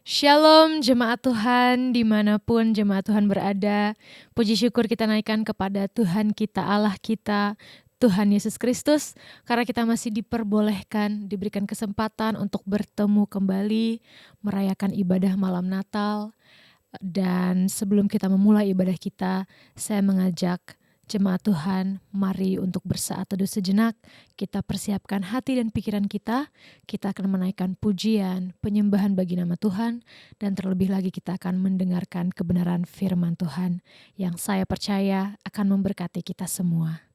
Shalom jemaat Tuhan, dimanapun jemaat Tuhan berada. Puji syukur kita naikkan kepada Tuhan kita, Allah kita, Tuhan Yesus Kristus. Karena kita masih diperbolehkan, diberikan kesempatan untuk bertemu kembali, merayakan ibadah malam Natal. Dan sebelum kita memulai ibadah kita, saya mengajak jemaat Tuhan, mari untuk bersaat teduh sejenak, kita persiapkan hati dan pikiran kita akan menaikkan pujian, penyembahan bagi nama Tuhan, dan terlebih lagi kita akan mendengarkan kebenaran firman Tuhan, yang saya percaya akan memberkati kita semua.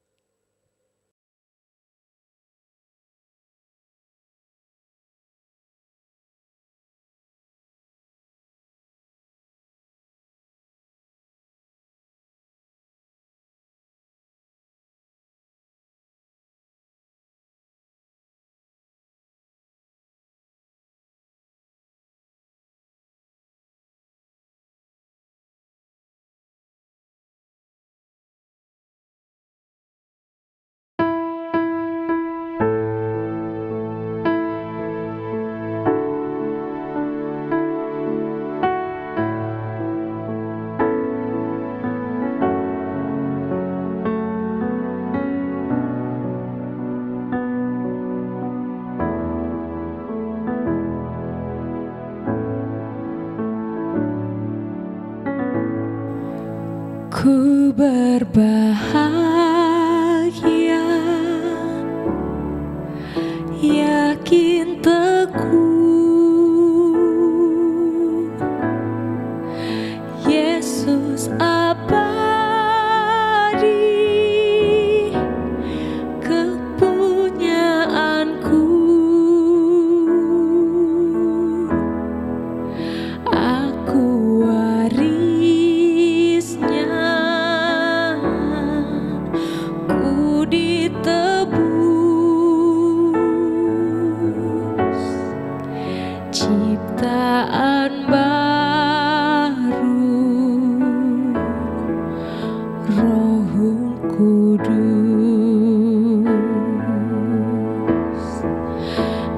Ku berbahagia, yakin teguh, Yesus abadi, kepunyaanku. Aku warisnya, ku ditebus, ciptaan baru, Roh Kudus.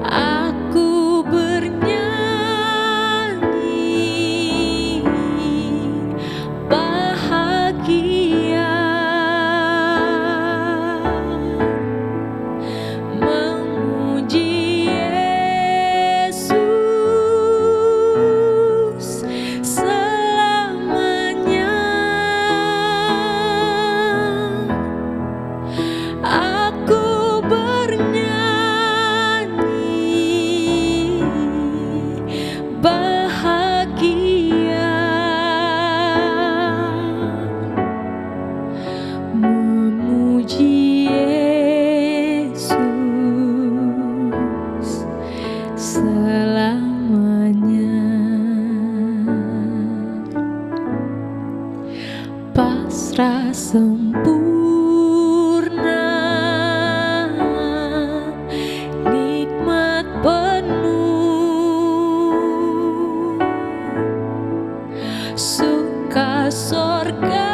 Aku bernyanyi bahagia, memuji Yesus selamanya. Aku bernyanyi bahagia, memuji Yesus selamanya. Pasrah sempurna, nikmat penuh, suka sorgawi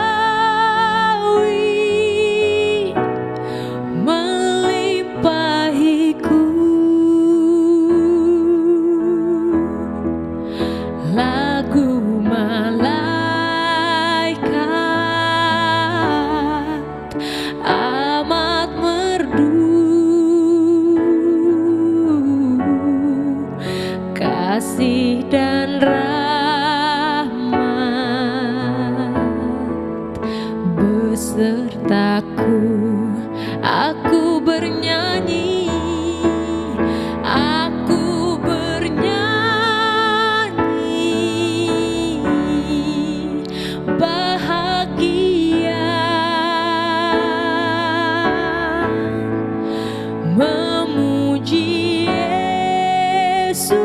melimpahiku. Lagu malaikat amat merdu, kasih dan rahmat besertaku. Aku bernyanyi, aku bernyanyi bahagia, memuji Yesus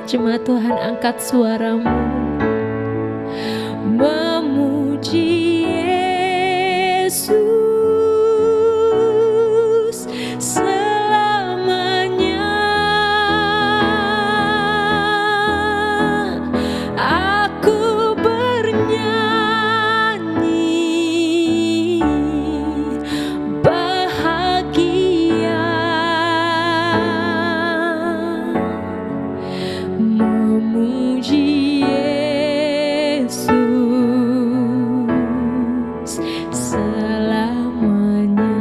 Jemaat Tuhan, angkat suaramu memuji Yesus selamanya. Aku bernyanyi bahagia memuji Yesus selamanya,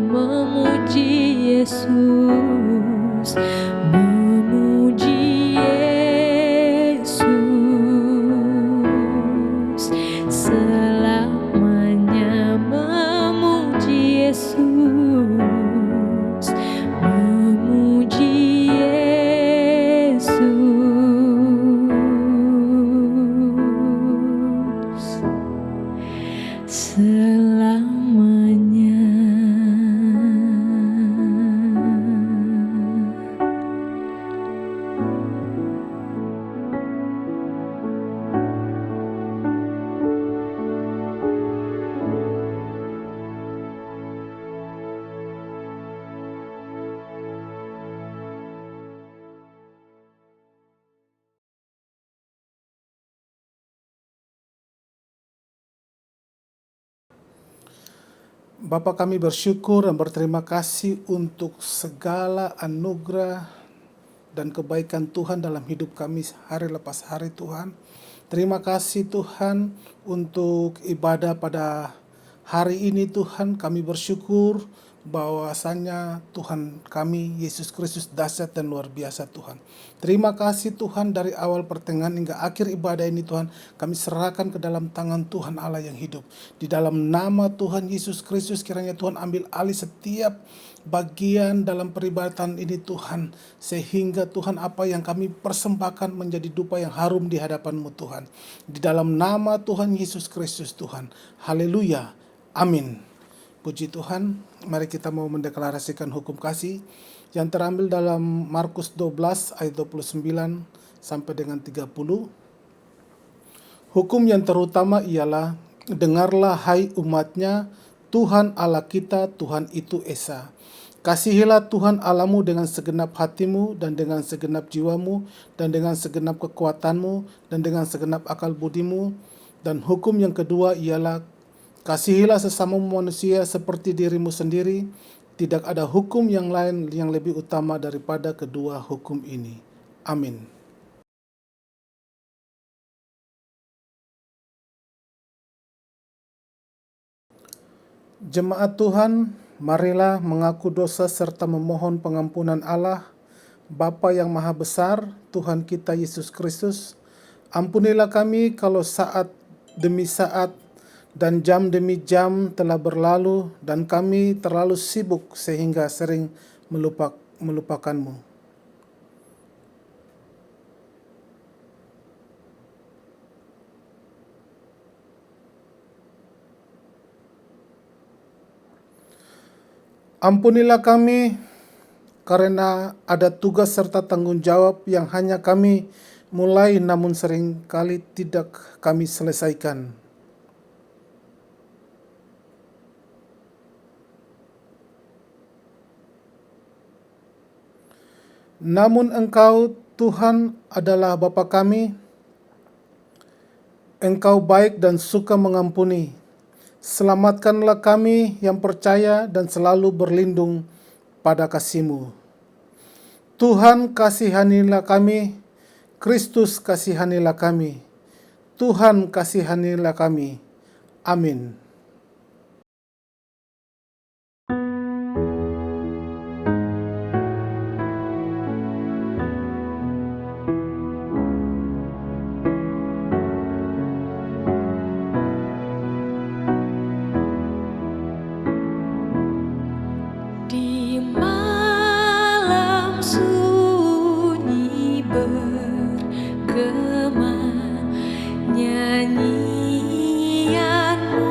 memuji Yesus, memuji Yesus selamanya, memuji Yesus, memuji Yesus selamanya. Bapa, kami bersyukur dan berterima kasih untuk segala anugerah dan kebaikan Tuhan dalam hidup kami hari lepas hari, Tuhan. Terima kasih Tuhan untuk ibadah pada hari ini, Tuhan. Kami bersyukur bahwasanya Tuhan kami Yesus Kristus dahsyat dan luar biasa, Tuhan. Terima kasih Tuhan, dari awal pertengahan hingga akhir ibadah ini, Tuhan, kami serahkan ke dalam tangan Tuhan Allah yang hidup. Di dalam nama Tuhan Yesus Kristus, kiranya Tuhan ambil alih setiap bagian dalam peribadatan ini, Tuhan, sehingga Tuhan apa yang kami persembahkan menjadi dupa yang harum di hadapan-Mu, Tuhan. Di dalam nama Tuhan Yesus Kristus, Tuhan. Haleluya. Amin. Puji Tuhan, mari kita mau mendeklarasikan hukum kasih yang terambil dalam Markus 12 ayat 29 sampai dengan 30. Hukum yang terutama ialah, dengarlah hai umatnya, Tuhan Allah kita, Tuhan itu Esa. Kasihilah Tuhan Allahmu dengan segenap hatimu dan dengan segenap jiwamu dan dengan segenap kekuatanmu dan dengan segenap akal budimu. Dan hukum yang kedua ialah, kasihilah sesama manusia seperti dirimu sendiri. Tidak ada hukum yang lain yang lebih utama daripada kedua hukum ini. Amin. Jemaat Tuhan, marilah mengaku dosa serta memohon pengampunan Allah, Bapa yang Maha Besar, Tuhan kita Yesus Kristus. Ampunilah kami kalau saat demi saat dan jam demi jam telah berlalu dan kami terlalu sibuk sehingga sering melupakan-Mu. Ampunilah kami karena ada tugas serta tanggung jawab yang hanya kami mulai namun sering kali tidak kami selesaikan. Namun Engkau, Tuhan, adalah Bapa kami. Engkau baik dan suka mengampuni. Selamatkanlah kami yang percaya dan selalu berlindung pada kasih-Mu. Tuhan, kasihanilah kami. Kristus, kasihanilah kami. Tuhan, kasihanilah kami. Amin. Nyanyianmu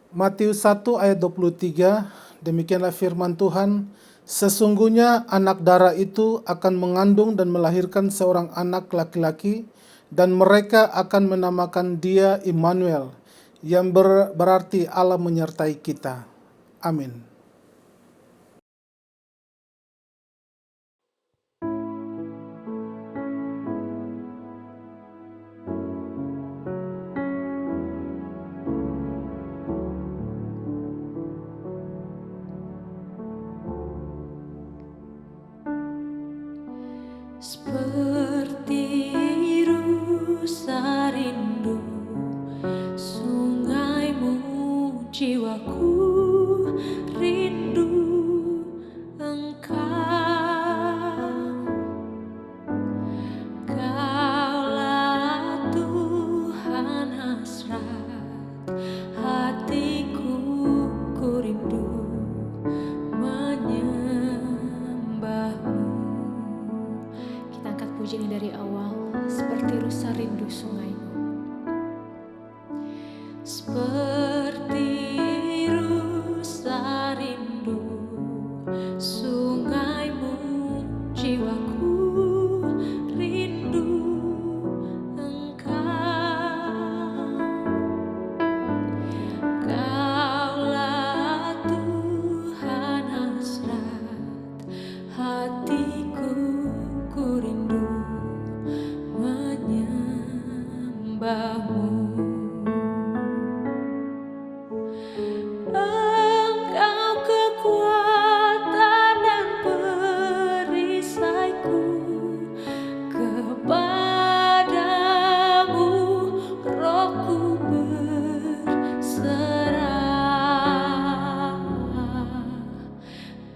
Matius 1 ayat 23, demikianlah firman Tuhan, sesungguhnya anak darah itu akan mengandung dan melahirkan seorang anak laki-laki, dan mereka akan menamakan dia Immanuel, yang berarti Allah menyertai kita. Amin. Seperti rusa rindu sungaimu, jiwaku rindu Engkau. Kaulah Tuhan hasrat hatiku, ku rindu menyembahmu. Kita angkat puji ini dari awal. Seperti rusa rindu sungaimu, seperti rusa rindu sungaimu, jiwaku rindu Engkau. Kaulah Tuhan hasrat hatiku, ku rindu menyembahmu. Engkau kekuatan dan perisaiku, kepadamu rohku berserah.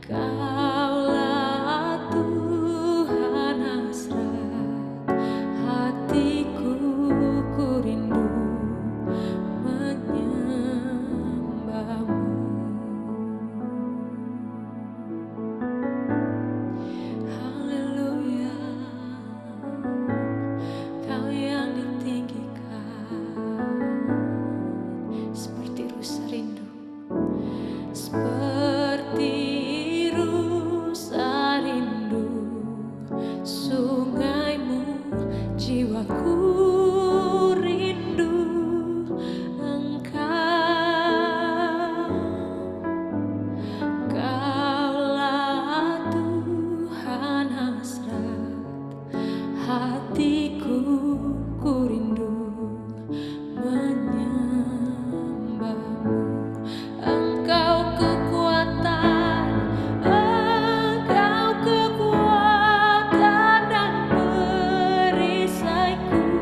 Kaulah Tuhan hasrat hatiku, ku rindu menyembahmu. Haleluya, Kau yang ditinggikan, seperti rusa rindu, seperti rusa rindu sungaimu, jiwaku rindu Engkau. Kaulah Tuhan hasrat hatiku, ku rindu menyembahmu. Engkau kekuatan, Engkau kekuatan dan perisaiku,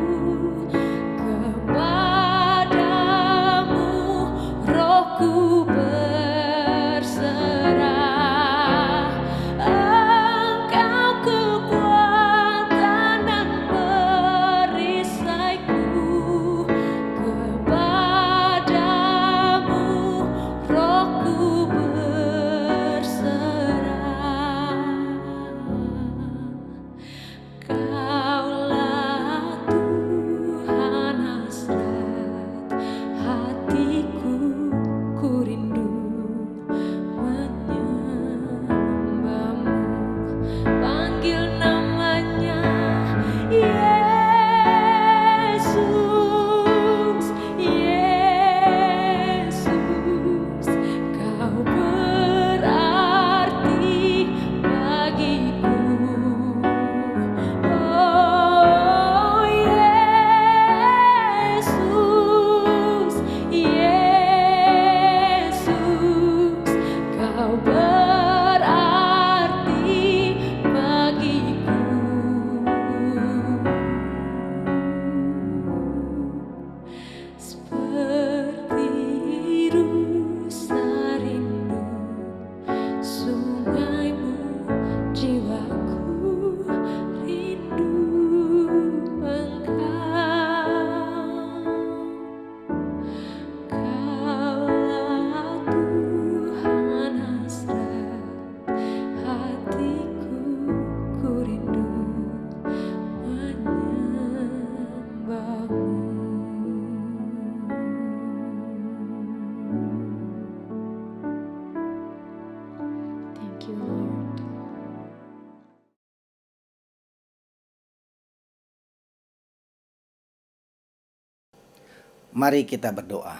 Mari kita berdoa.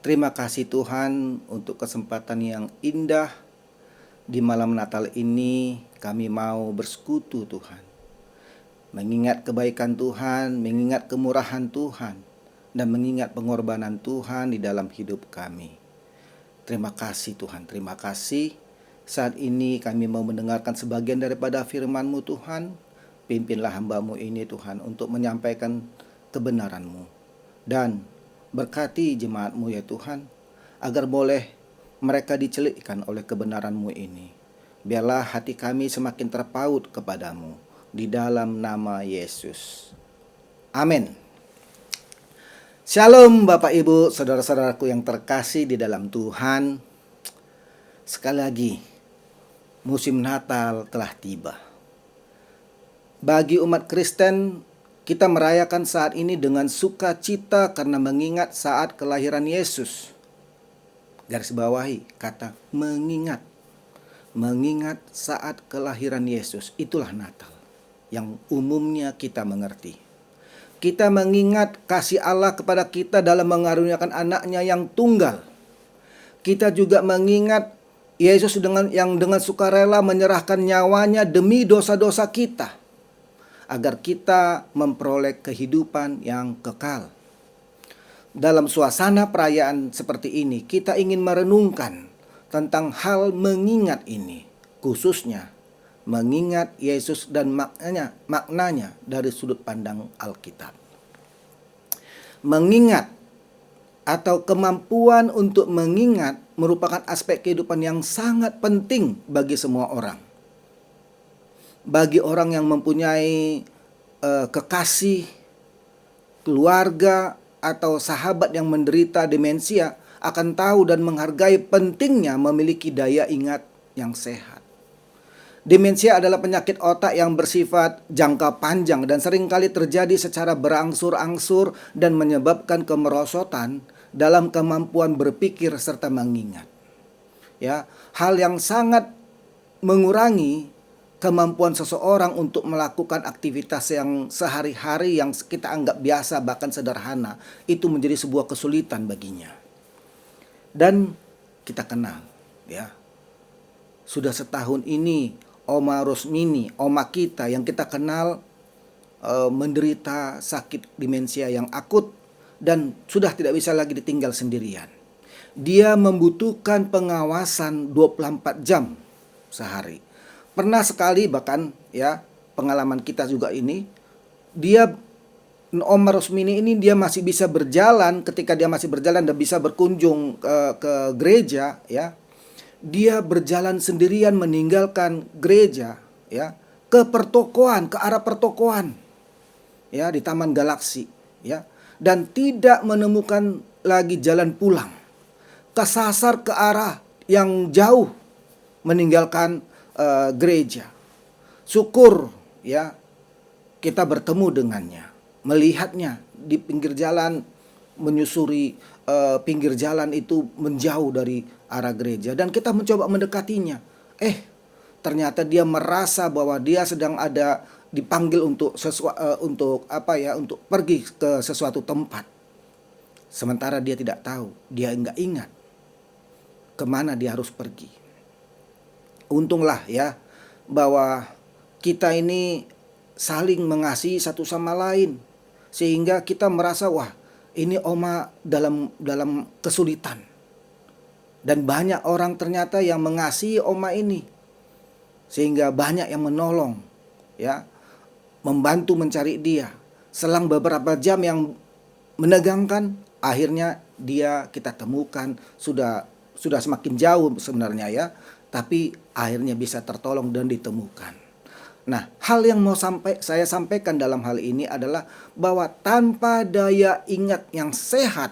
Terima kasih Tuhan untuk kesempatan yang indah. Di malam Natal ini kami mau bersekutu Tuhan, mengingat kebaikan Tuhan, mengingat kemurahan Tuhan, dan mengingat pengorbanan Tuhan di dalam hidup kami. Terima kasih Tuhan, terima kasih. Saat ini kami mau mendengarkan sebagian daripada firman-Mu Tuhan. Pimpinlah hamba-Mu ini Tuhan untuk menyampaikan kebenaran-Mu. Dan berkati jemaat-Mu ya Tuhan, agar boleh mereka dicelikkan oleh kebenaran-Mu ini. Biarlah hati kami semakin terpaut kepadamu, di dalam nama Yesus. Amin. Shalom Bapak Ibu, saudara-saudaraku yang terkasih di dalam Tuhan. Sekali lagi, musim Natal telah tiba. Bagi umat Kristen, kita merayakan saat ini dengan sukacita karena mengingat saat kelahiran Yesus. Garis bawahi kata mengingat. Mengingat saat kelahiran Yesus, itulah Natal yang umumnya kita mengerti. Kita mengingat kasih Allah kepada kita dalam mengaruniakan anaknya yang tunggal. Kita juga mengingat Yesus dengan sukarela menyerahkan nyawanya demi dosa-dosa kita, agar kita memperoleh kehidupan yang kekal. Dalam suasana perayaan seperti ini, kita ingin merenungkan tentang hal mengingat ini, khususnya mengingat Yesus dan maknanya dari sudut pandang Alkitab. Mengingat atau kemampuan untuk mengingat merupakan aspek kehidupan yang sangat penting bagi semua orang. Bagi orang yang mempunyai kekasih, keluarga, atau sahabat yang menderita demensia akan tahu dan menghargai pentingnya memiliki daya ingat yang sehat. Demensia adalah penyakit otak yang bersifat jangka panjang dan seringkali terjadi secara berangsur-angsur dan menyebabkan kemerosotan dalam kemampuan berpikir serta mengingat. Ya, hal yang sangat mengurangi kemampuan seseorang untuk melakukan aktivitas yang sehari-hari yang kita anggap biasa bahkan sederhana, itu menjadi sebuah kesulitan baginya. Dan kita kenal, ya, sudah setahun ini Oma Rosmini, oma kita yang kita kenal, menderita sakit demensia yang akut dan sudah tidak bisa lagi ditinggal sendirian. Dia membutuhkan pengawasan 24 jam sehari. Pernah sekali bahkan, ya, pengalaman kita juga ini, Oma Rosmini ini dia masih bisa berjalan. Ketika dia masih berjalan dan bisa berkunjung ke gereja, ya, dia berjalan sendirian meninggalkan gereja, ya, ke pertokoan, ke arah pertokoan, ya, di Taman Galaksi, ya, dan tidak menemukan lagi jalan pulang, kesasar ke arah yang jauh meninggalkan gereja. Syukur, ya, kita bertemu dengannya, melihatnya di pinggir jalan, menyusuri pinggir jalan itu menjauh dari arah gereja, dan kita mencoba mendekatinya. Ternyata dia merasa bahwa dia sedang ada dipanggil untuk untuk pergi ke sesuatu tempat. Sementara dia tidak tahu, dia enggak ingat kemana dia harus pergi. Untunglah, ya, bahwa kita ini saling mengasihi satu sama lain, sehingga kita merasa, wah, ini oma dalam kesulitan. Dan banyak orang ternyata yang mengasihi oma ini, sehingga banyak yang menolong, ya, membantu mencari dia. Selang beberapa jam yang menegangkan, akhirnya dia kita temukan sudah semakin jauh sebenarnya, ya, tapi akhirnya bisa tertolong dan ditemukan. Nah, hal yang mau saya sampaikan dalam hal ini adalah bahwa tanpa daya ingat yang sehat,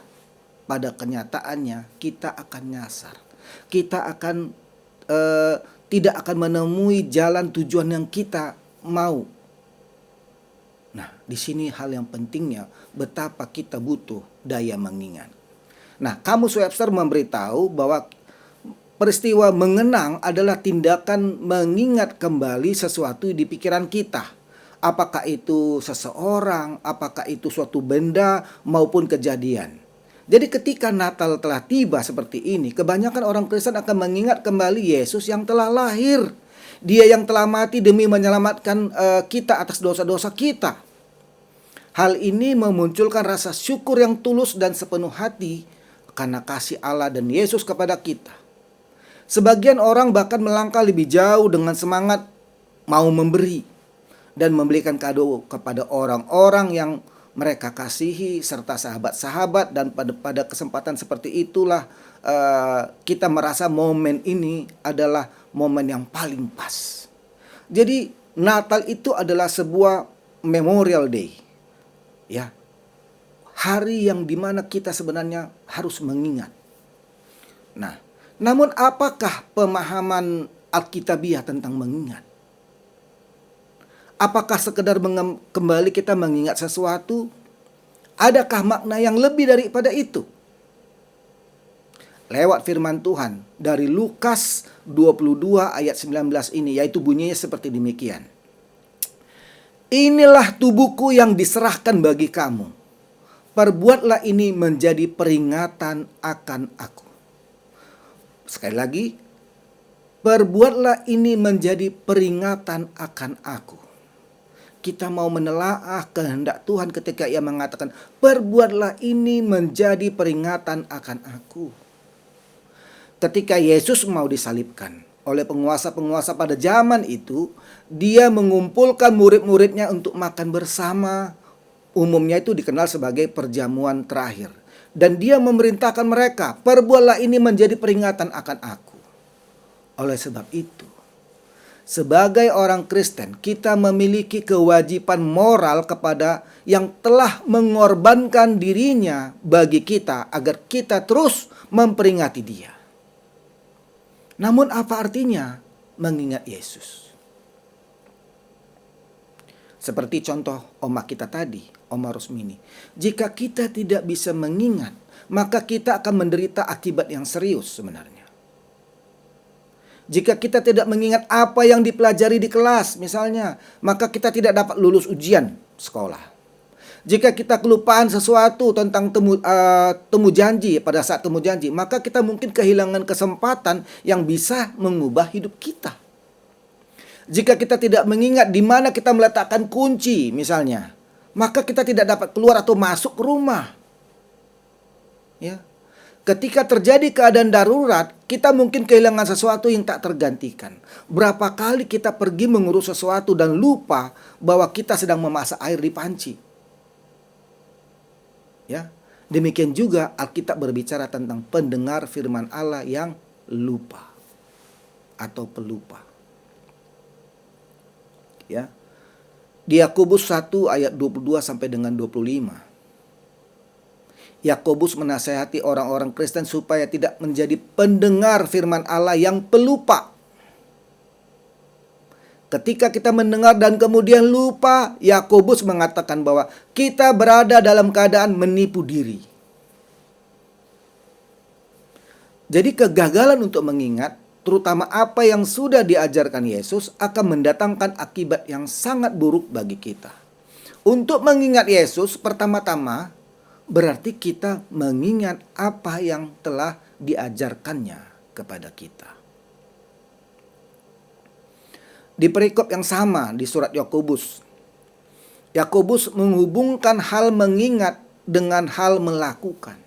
pada kenyataannya kita akan nyasar. Kita akan tidak akan menemui jalan tujuan yang kita mau. Nah, di sini hal yang pentingnya betapa kita butuh daya mengingat. Nah, Kamus Webster memberitahu bahwa peristiwa mengenang adalah tindakan mengingat kembali sesuatu di pikiran kita Apakah itu seseorang, apakah itu suatu benda maupun kejadian. Jadi ketika Natal telah tiba seperti ini, kebanyakan orang Kristen akan mengingat kembali Yesus yang telah lahir. Dia yang telah mati demi menyelamatkan kita atas dosa-dosa kita. Hal ini memunculkan rasa syukur yang tulus dan sepenuh hati karena kasih Allah dan Yesus kepada kita. Sebagian orang bahkan melangkah lebih jauh dengan semangat mau memberi dan memberikan kado kepada orang-orang yang mereka kasihi serta sahabat-sahabat, dan pada kesempatan seperti itulah kita merasa momen ini adalah momen yang paling pas. Jadi Natal itu adalah sebuah memorial day, ya, hari yang dimana kita sebenarnya harus mengingat. Nah, namun apakah pemahaman Alkitabiah tentang mengingat? Apakah sekedar kembali kita mengingat sesuatu? Adakah makna yang lebih daripada itu? Lewat firman Tuhan dari Lukas 22 ayat 19 ini, yaitu bunyinya seperti demikian. Inilah tubuhku yang diserahkan bagi kamu. Perbuatlah ini menjadi peringatan akan aku. Sekali lagi, perbuatlah ini menjadi peringatan akan aku. Kita mau menelaah kehendak Tuhan ketika Ia mengatakan, perbuatlah ini menjadi peringatan akan aku. Ketika Yesus mau disalibkan oleh penguasa-penguasa pada zaman itu, Dia mengumpulkan murid-muridnya untuk makan bersama. Umumnya itu dikenal sebagai perjamuan terakhir. Dan Dia memerintahkan mereka, perbuatlah ini menjadi peringatan akan aku. Oleh sebab itu, sebagai orang Kristen, kita memiliki kewajiban moral kepada yang telah mengorbankan dirinya bagi kita agar kita terus memperingati Dia. Namun apa artinya mengingat Yesus? Seperti contoh oma kita tadi, Oma Rusmini. Jika kita tidak bisa mengingat, maka kita akan menderita akibat yang serius sebenarnya. Jika kita tidak mengingat apa yang dipelajari di kelas misalnya, maka kita tidak dapat lulus ujian sekolah. Jika kita kelupaan sesuatu tentang temu janji pada saat temu janji, maka kita mungkin kehilangan kesempatan yang bisa mengubah hidup kita. Jika kita tidak mengingat di mana kita meletakkan kunci misalnya, maka kita tidak dapat keluar atau masuk ke rumah. Ya. Ketika terjadi keadaan darurat, kita mungkin kehilangan sesuatu yang tak tergantikan. Berapa kali kita pergi mengurus sesuatu dan lupa bahwa kita sedang memasak air di panci. Ya, demikian juga Alkitab berbicara tentang pendengar firman Allah yang lupa atau pelupa. Ya. Di Yakobus 1 ayat 22 sampai dengan 25. Yakobus menasihati orang-orang Kristen supaya tidak menjadi pendengar firman Allah yang pelupa. Ketika kita mendengar dan kemudian lupa, Yakobus mengatakan bahwa kita berada dalam keadaan menipu diri. Jadi kegagalan untuk mengingat, terutama apa yang sudah diajarkan Yesus, akan mendatangkan akibat yang sangat buruk bagi kita. Untuk mengingat Yesus, pertama-tama berarti kita mengingat apa yang telah diajarkannya kepada kita. Di perikop yang sama di surat Yakobus, Yakobus menghubungkan hal mengingat dengan hal melakukan.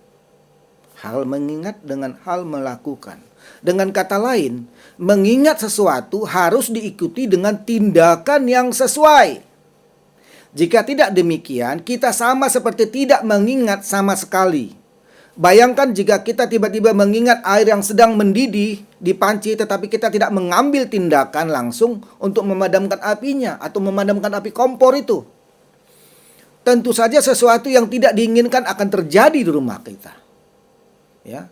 Hal mengingat dengan hal melakukan. Dengan kata lain, mengingat sesuatu harus diikuti dengan tindakan yang sesuai. Jika tidak demikian, kita sama seperti tidak mengingat sama sekali. Bayangkan jika kita tiba-tiba mengingat air yang sedang mendidih di panci, tetapi kita tidak mengambil tindakan langsung untuk memadamkan apinya atau memadamkan api kompor itu. Tentu saja sesuatu yang tidak diinginkan akan terjadi di rumah kita. Ya.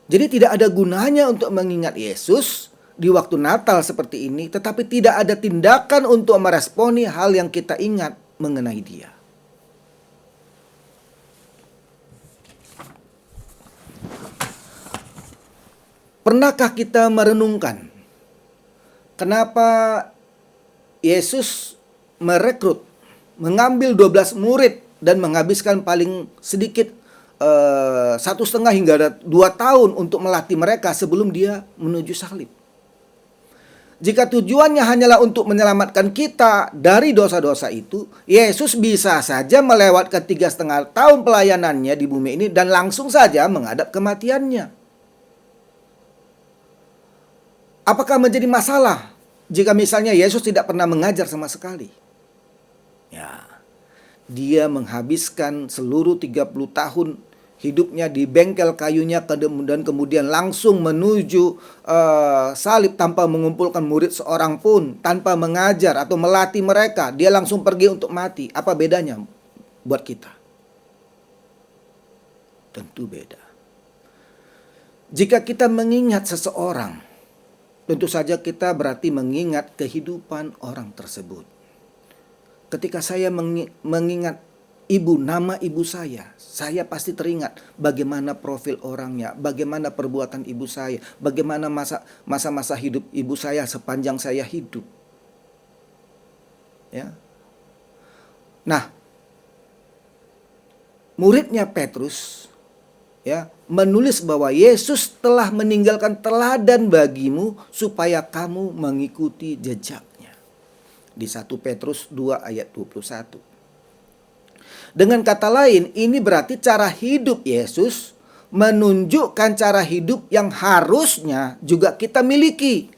Jadi tidak ada gunanya untuk mengingat Yesus di waktu Natal seperti ini, tetapi tidak ada tindakan untuk meresponi hal yang kita ingat mengenai Dia. Pernahkah kita merenungkan kenapa Yesus merekrut, mengambil 12 murid dan menghabiskan paling sedikit 1,5 hingga 2 tahun untuk melatih mereka sebelum dia menuju salib. Jika tujuannya hanyalah untuk menyelamatkan kita dari dosa-dosa itu, Yesus bisa saja melewatkan 3,5 tahun pelayanannya di bumi ini dan langsung saja menghadap kematiannya. Apakah menjadi masalah jika misalnya Yesus tidak pernah mengajar sama sekali? Ya, dia menghabiskan seluruh 30 tahun hidupnya di bengkel kayunya dan kemudian langsung menuju salib tanpa mengumpulkan murid seorang pun, tanpa mengajar atau melatih mereka. Dia langsung pergi untuk mati. Apa bedanya buat kita? Tentu beda. Jika kita mengingat seseorang, tentu saja kita berarti mengingat kehidupan orang tersebut. Ketika saya mengingat nama ibu saya pasti teringat bagaimana profil orangnya, bagaimana perbuatan ibu saya, bagaimana masa-masa hidup ibu saya sepanjang saya hidup. Ya. Nah, muridnya Petrus ya menulis bahwa Yesus telah meninggalkan teladan bagimu supaya kamu mengikuti jejaknya. Di 1 Petrus 2 ayat 21. Dengan kata lain, ini berarti cara hidup Yesus menunjukkan cara hidup yang harusnya juga kita miliki.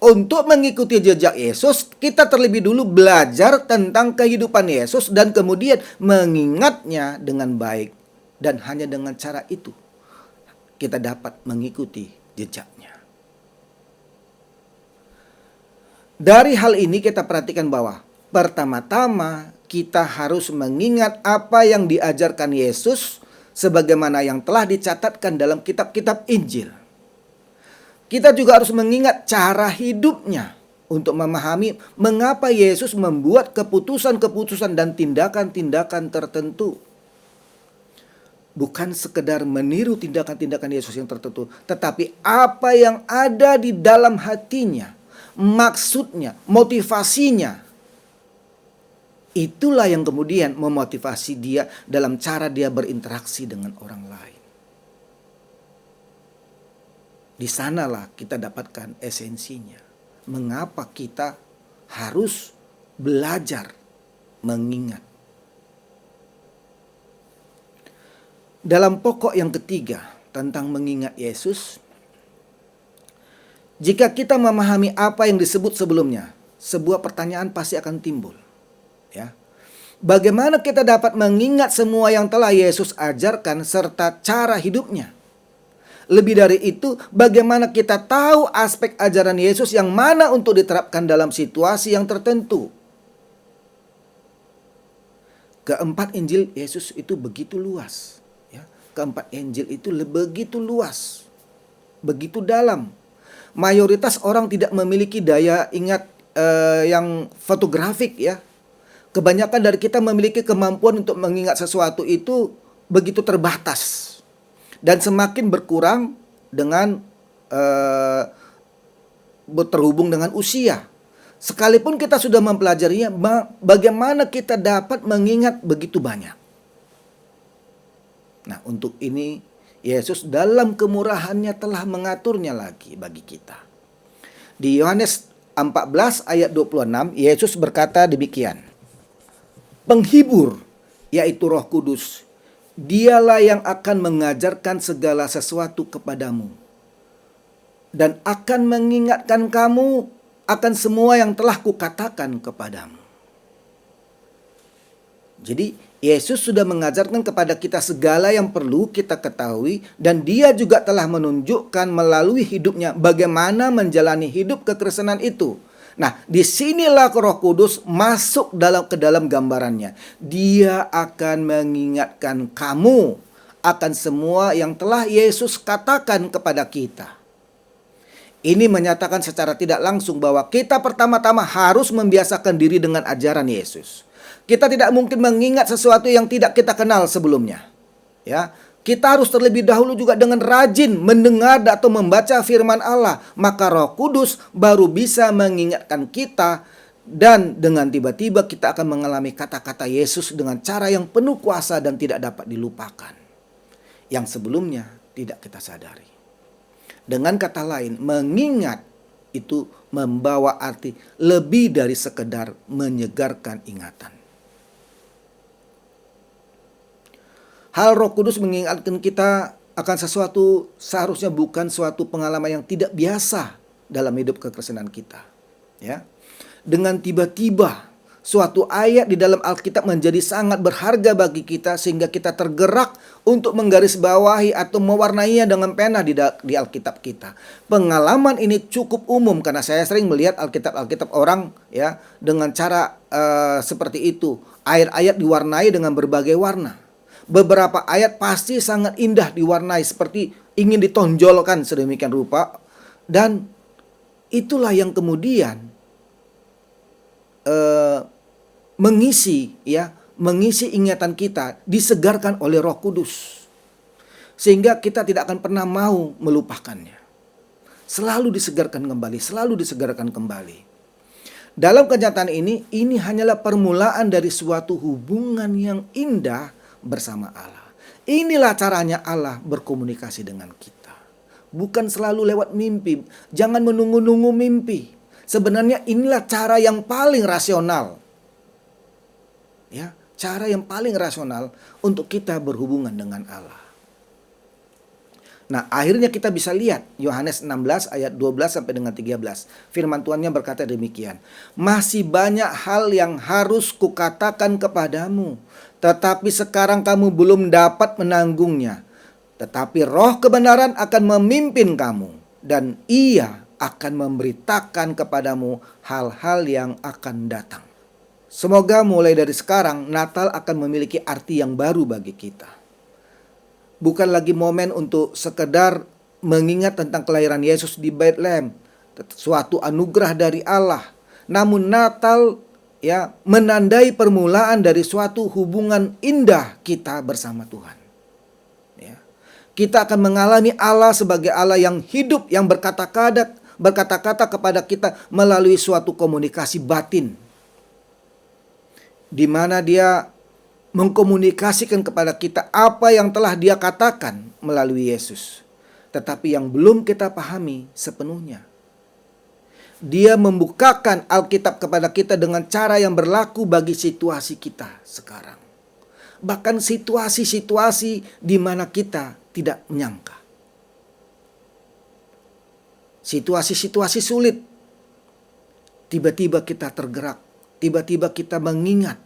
Untuk mengikuti jejak Yesus, kita terlebih dulu belajar tentang kehidupan Yesus dan kemudian mengingatnya dengan baik. Dan hanya dengan cara itu, kita dapat mengikuti jejaknya. Dari hal ini kita perhatikan bahwa pertama-tama kita harus mengingat apa yang diajarkan Yesus sebagaimana yang telah dicatatkan dalam kitab-kitab Injil. Kita juga harus mengingat cara hidupnya untuk memahami mengapa Yesus membuat keputusan-keputusan dan tindakan-tindakan tertentu. Bukan sekedar meniru tindakan-tindakan Yesus yang tertentu, tetapi apa yang ada di dalam hatinya, maksudnya, motivasinya. Itulah yang kemudian memotivasi dia dalam cara dia berinteraksi dengan orang lain. Di sanalah kita dapatkan esensinya. Mengapa kita harus belajar mengingat. Dalam pokok yang ketiga tentang mengingat Yesus, jika kita memahami apa yang disebut sebelumnya, sebuah pertanyaan pasti akan timbul. Ya. Bagaimana kita dapat mengingat semua yang telah Yesus ajarkan serta cara hidupnya? Lebih dari itu, bagaimana kita tahu aspek ajaran Yesus yang mana untuk diterapkan dalam situasi yang tertentu? Keempat Injil Yesus itu begitu luas. Ya. Keempat Injil itu begitu luas, begitu dalam. Mayoritas orang tidak memiliki daya ingat yang fotografik ya. Kebanyakan dari kita memiliki kemampuan untuk mengingat sesuatu itu begitu terbatas. Dan semakin berkurang dengan terhubung dengan usia. Sekalipun kita sudah mempelajarinya, bagaimana kita dapat mengingat begitu banyak. Nah, untuk ini Yesus dalam kemurahannya telah mengaturnya lagi bagi kita. Di Yohanes 14 ayat 26, Yesus berkata demikian. Penghibur, yaitu Roh Kudus, Dialah yang akan mengajarkan segala sesuatu kepadamu dan akan mengingatkan kamu akan semua yang telah kukatakan kepadamu. Jadi Yesus sudah mengajarkan kepada kita segala yang perlu kita ketahui dan dia juga telah menunjukkan melalui hidupnya bagaimana menjalani hidup kekristenan itu. Nah, disinilah Roh Kudus masuk ke dalam gambarannya. Dia akan mengingatkan kamu akan semua yang telah Yesus katakan kepada kita. Ini menyatakan secara tidak langsung bahwa kita pertama-tama harus membiasakan diri dengan ajaran Yesus. Kita tidak mungkin mengingat sesuatu yang tidak kita kenal sebelumnya. Ya. Kita harus terlebih dahulu juga dengan rajin mendengar atau membaca firman Allah. Maka Roh Kudus baru bisa mengingatkan kita Dan dengan tiba-tiba kita akan mengalami kata-kata Yesus dengan cara yang penuh kuasa dan tidak dapat dilupakan, yang sebelumnya tidak kita sadari. Dengan kata lain, mengingat itu membawa arti lebih dari sekedar menyegarkan ingatan. Hal Roh Kudus mengingatkan kita akan sesuatu seharusnya bukan suatu pengalaman yang tidak biasa dalam hidup kekristenan kita. Ya, dengan tiba-tiba suatu ayat di dalam Alkitab menjadi sangat berharga bagi kita sehingga kita tergerak untuk menggarisbawahi atau mewarnainya dengan pena di Alkitab kita. Pengalaman ini cukup umum karena saya sering melihat Alkitab orang ya dengan cara seperti itu. Ayat-ayat diwarnai dengan berbagai warna. Beberapa ayat pasti sangat indah diwarnai seperti ingin ditonjolkan sedemikian rupa, dan itulah yang kemudian mengisi ingatan kita, disegarkan oleh Roh Kudus sehingga kita tidak akan pernah mau melupakannya. Selalu disegarkan kembali. Dalam kenyataan ini hanyalah permulaan dari suatu hubungan yang indah bersama Allah. Inilah caranya Allah berkomunikasi dengan kita. Bukan selalu lewat mimpi. Jangan menunggu-nunggu mimpi. Sebenarnya inilah cara yang paling rasional. Ya, cara yang paling rasional untuk kita berhubungan dengan Allah. Nah, akhirnya kita bisa lihat Yohanes 16 ayat 12 sampai dengan 13. Firman Tuhannya berkata demikian. Masih banyak hal yang harus kukatakan kepadamu, tetapi sekarang kamu belum dapat menanggungnya. Tetapi Roh kebenaran akan memimpin kamu, dan Ia akan memberitakan kepadamu hal-hal yang akan datang. Semoga mulai dari sekarang Natal akan memiliki arti yang baru bagi kita. Bukan lagi momen untuk sekedar mengingat tentang kelahiran Yesus di Bethlehem, suatu anugerah dari Allah. Namun Natal menandai permulaan dari suatu hubungan indah kita bersama Tuhan. Ya. Kita akan mengalami Allah sebagai Allah yang hidup, yang berkata-kata kepada kita melalui suatu komunikasi batin, di mana Dia mengkomunikasikan kepada kita apa yang telah Dia katakan melalui Yesus, tetapi yang belum kita pahami sepenuhnya. Dia membukakan Alkitab kepada kita dengan cara yang berlaku bagi situasi kita sekarang. Bahkan situasi-situasi di mana kita tidak menyangka. Situasi-situasi sulit. Tiba-tiba kita tergerak. Tiba-tiba kita mengingat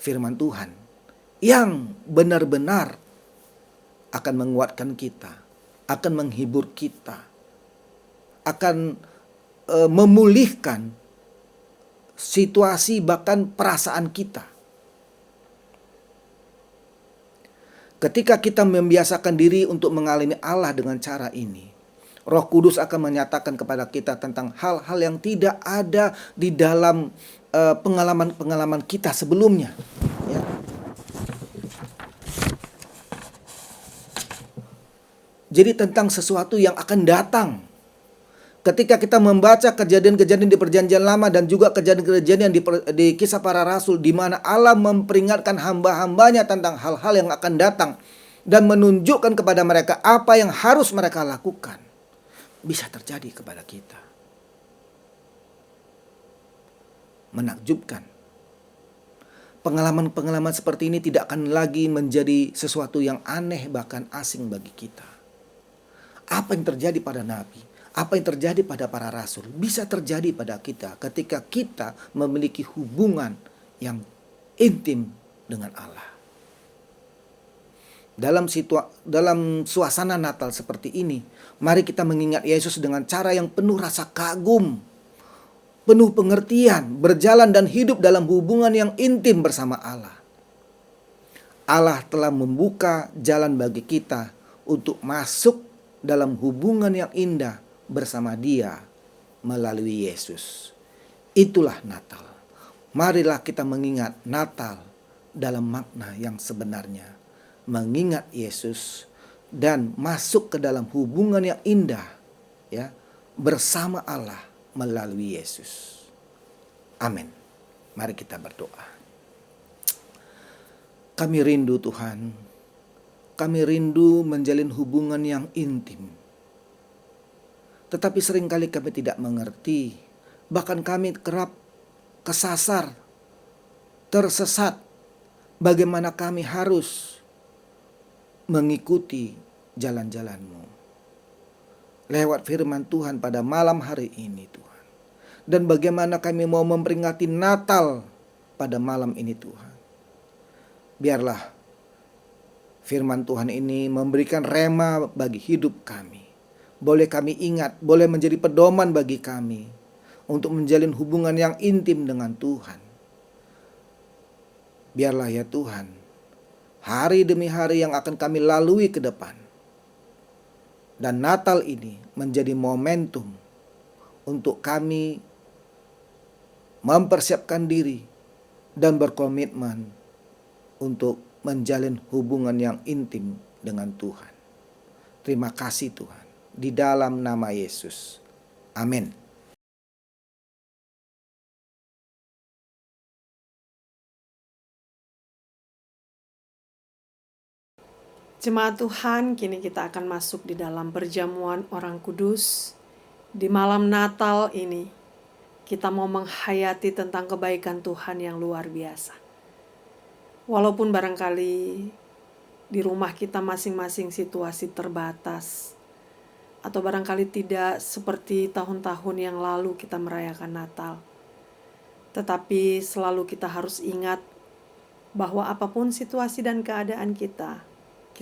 firman Tuhan yang benar-benar akan menguatkan kita, akan menghibur kita, akan memulihkan situasi bahkan perasaan kita. Ketika kita membiasakan diri untuk mengalami Allah dengan cara ini, Roh Kudus akan menyatakan kepada kita tentang hal-hal yang tidak ada di dalam pengalaman-pengalaman kita sebelumnya. Ya. Jadi tentang sesuatu yang akan datang. Ketika kita membaca kejadian-kejadian di Perjanjian Lama dan juga kejadian-kejadian di Kisah Para Rasul, di mana Allah memperingatkan hamba-hambanya tentang hal-hal yang akan datang dan menunjukkan kepada mereka apa yang harus mereka lakukan, bisa terjadi kepada kita. Menakjubkan. Pengalaman-pengalaman seperti ini tidak akan lagi menjadi sesuatu yang aneh bahkan asing bagi kita. Apa yang terjadi pada Nabi, apa yang terjadi pada para rasul bisa terjadi pada kita ketika kita memiliki hubungan yang intim dengan Allah. Dalam suasana Natal seperti ini, mari kita mengingat Yesus dengan cara yang penuh rasa kagum, penuh pengertian, berjalan dan hidup dalam hubungan yang intim bersama Allah. Allah telah membuka jalan bagi kita untuk masuk dalam hubungan yang indah bersama Dia melalui Yesus. Itulah Natal. Marilah kita mengingat Natal dalam makna yang sebenarnya. Mengingat Yesus dan masuk ke dalam hubungan yang indah bersama Allah melalui Yesus. Amin. Mari kita berdoa. Kami rindu Tuhan. Kami rindu menjalin hubungan yang intim. Tetapi seringkali kami tidak mengerti. Bahkan kami kerap kesasar, tersesat. Bagaimana kami harus mengikuti jalan-jalan-Mu. Lewat firman Tuhan pada malam hari ini Tuhan. Dan bagaimana kami mau memperingati Natal pada malam ini Tuhan. Biarlah firman Tuhan ini memberikan rema bagi hidup kami. Boleh kami ingat, boleh menjadi pedoman bagi kami untuk menjalin hubungan yang intim dengan Tuhan. Biarlah ya Tuhan, hari demi hari yang akan kami lalui ke depan. Dan Natal ini menjadi momentum untuk kami mempersiapkan diri dan berkomitmen untuk menjalin hubungan yang intim dengan Tuhan. Terima kasih Tuhan. Di dalam nama Yesus. Amin. Jemaat Tuhan, kini kita akan masuk di dalam perjamuan orang kudus. Di malam Natal ini, kita mau menghayati tentang kebaikan Tuhan yang luar biasa. Walaupun barangkali di rumah kita masing-masing situasi terbatas, atau barangkali tidak seperti tahun-tahun yang lalu kita merayakan Natal. Tetapi selalu kita harus ingat bahwa apapun situasi dan keadaan kita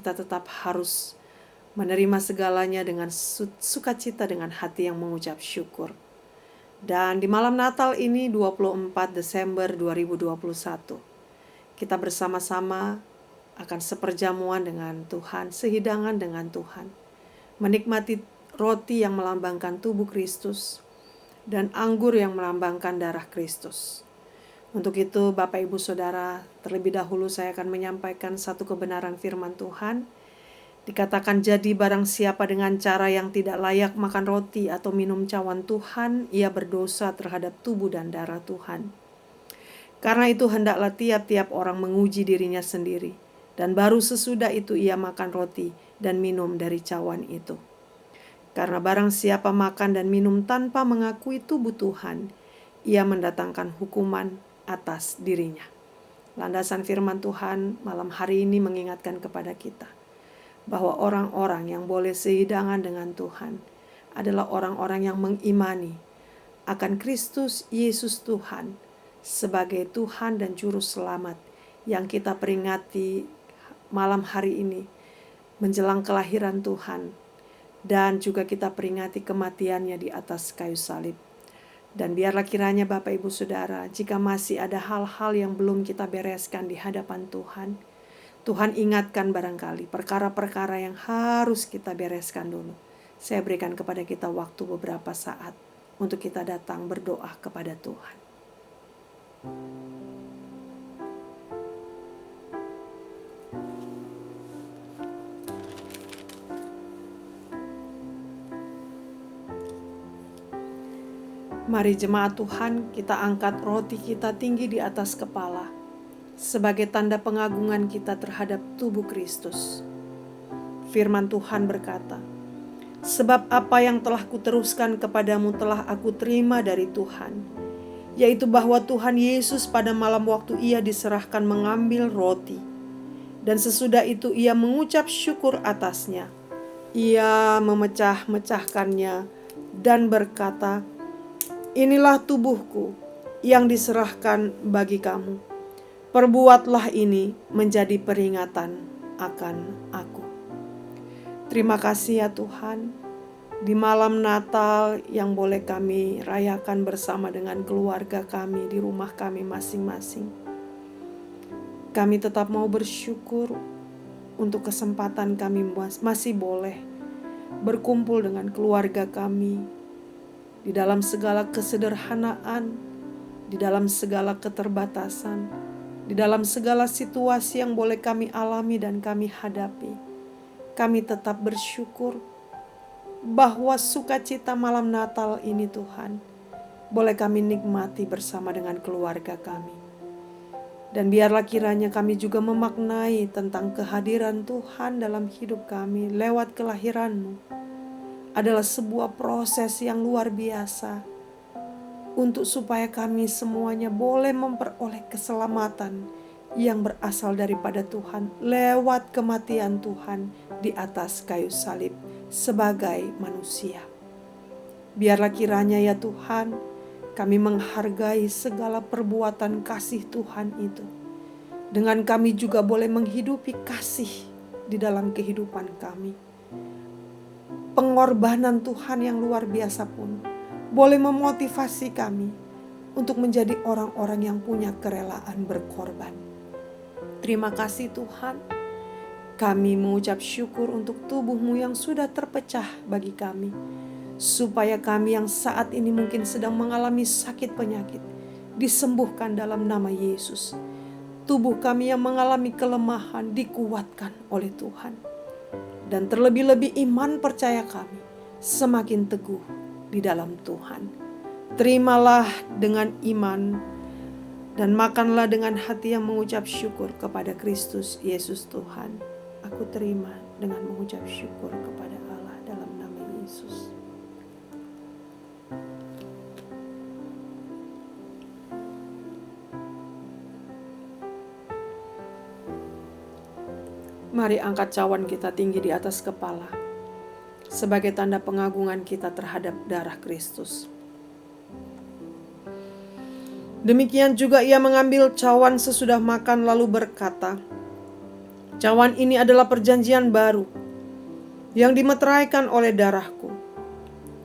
tetap harus menerima segalanya dengan sukacita, dengan hati yang mengucap syukur. Dan di malam Natal ini 24 Desember 2021, kita bersama-sama akan seperjamuan dengan Tuhan, sehidangan dengan Tuhan, menikmati roti yang melambangkan tubuh Kristus dan anggur yang melambangkan darah Kristus. Untuk itu Bapak Ibu Saudara, terlebih dahulu saya akan menyampaikan satu kebenaran firman Tuhan. Dikatakan, jadi barang siapa dengan cara yang tidak layak makan roti atau minum cawan Tuhan, ia berdosa terhadap tubuh dan darah Tuhan. Karena itu hendaklah tiap-tiap orang menguji dirinya sendiri, dan baru sesudah itu ia makan roti dan minum dari cawan itu. Karena barang siapa makan dan minum tanpa mengakui tubuh Tuhan, ia mendatangkan hukuman atas dirinya. Landasan firman Tuhan malam hari ini mengingatkan kepada kita bahwa orang-orang yang boleh sehidangan dengan Tuhan adalah orang-orang yang mengimani akan Kristus Yesus Tuhan sebagai Tuhan dan Juru Selamat yang kita peringati malam hari ini menjelang kelahiran Tuhan, dan juga kita peringati kematiannya di atas kayu salib. Dan biarlah kiranya Bapak Ibu Saudara, jika masih ada hal-hal yang belum kita bereskan di hadapan Tuhan, Tuhan ingatkan barangkali perkara-perkara yang harus kita bereskan dulu. Saya berikan kepada kita waktu beberapa saat untuk kita datang berdoa kepada Tuhan. Mari jemaat Tuhan, kita angkat roti kita tinggi di atas kepala sebagai tanda pengagungan kita terhadap tubuh Kristus. Firman Tuhan berkata, sebab apa yang telah kuteruskan kepadamu telah aku terima dari Tuhan, yaitu bahwa Tuhan Yesus pada malam waktu ia diserahkan mengambil roti, dan sesudah itu ia mengucap syukur atasnya. Ia memecah-mecahkannya dan berkata, inilah tubuhku yang diserahkan bagi kamu. Perbuatlah ini menjadi peringatan akan aku. Terima kasih ya Tuhan, di malam Natal yang boleh kami rayakan bersama dengan keluarga kami di rumah kami masing-masing. Kami tetap mau bersyukur untuk kesempatan kami masih boleh berkumpul dengan keluarga kami di dalam segala kesederhanaan, di dalam segala keterbatasan, di dalam segala situasi yang boleh kami alami dan kami hadapi. Kami tetap bersyukur bahwa sukacita malam Natal ini Tuhan boleh kami nikmati bersama dengan keluarga kami. Dan biarlah kiranya kami juga memaknai tentang kehadiran Tuhan dalam hidup kami lewat kelahiran-Mu adalah sebuah proses yang luar biasa untuk supaya kami semuanya boleh memperoleh keselamatan yang berasal daripada Tuhan lewat kematian Tuhan di atas kayu salib sebagai manusia. Biarlah kiranya ya Tuhan, kami menghargai segala perbuatan kasih Tuhan itu. Dengan kami juga boleh menghidupi kasih di dalam kehidupan kami. Pengorbanan Tuhan yang luar biasa pun boleh memotivasi kami untuk menjadi orang-orang yang punya kerelaan berkorban. Terima kasih Tuhan. Kami mengucap syukur untuk tubuh-Mu yang sudah terpecah bagi kami, supaya kami yang saat ini mungkin sedang mengalami sakit penyakit disembuhkan dalam nama Yesus. Tubuh kami yang mengalami kelemahan dikuatkan oleh Tuhan. Dan terlebih-lebih iman percaya kami semakin teguh di dalam Tuhan. Terimalah dengan iman dan makanlah dengan hati yang mengucap syukur kepada Kristus Yesus Tuhan. Aku terima dengan mengucap syukur kepada Allah dalam nama Yesus. Mari angkat cawan kita tinggi di atas kepala sebagai tanda pengagungan kita terhadap darah Kristus. Demikian juga ia mengambil cawan sesudah makan lalu berkata, "Cawan ini adalah perjanjian baru yang dimeteraikan oleh darahku.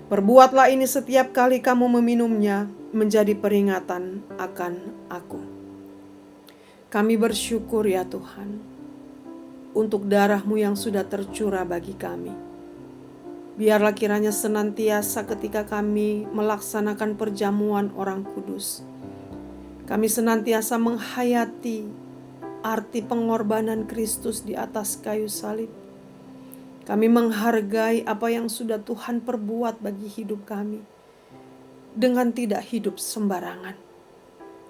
Perbuatlah ini setiap kali kamu meminumnya menjadi peringatan akan aku." Kami bersyukur ya Tuhan untuk darah-Mu yang sudah tercurah bagi kami. Biarlah kiranya senantiasa ketika kami melaksanakan perjamuan orang kudus, kami senantiasa menghayati arti pengorbanan Kristus di atas kayu salib. Kami menghargai apa yang sudah Tuhan perbuat bagi hidup kami dengan tidak hidup sembarangan.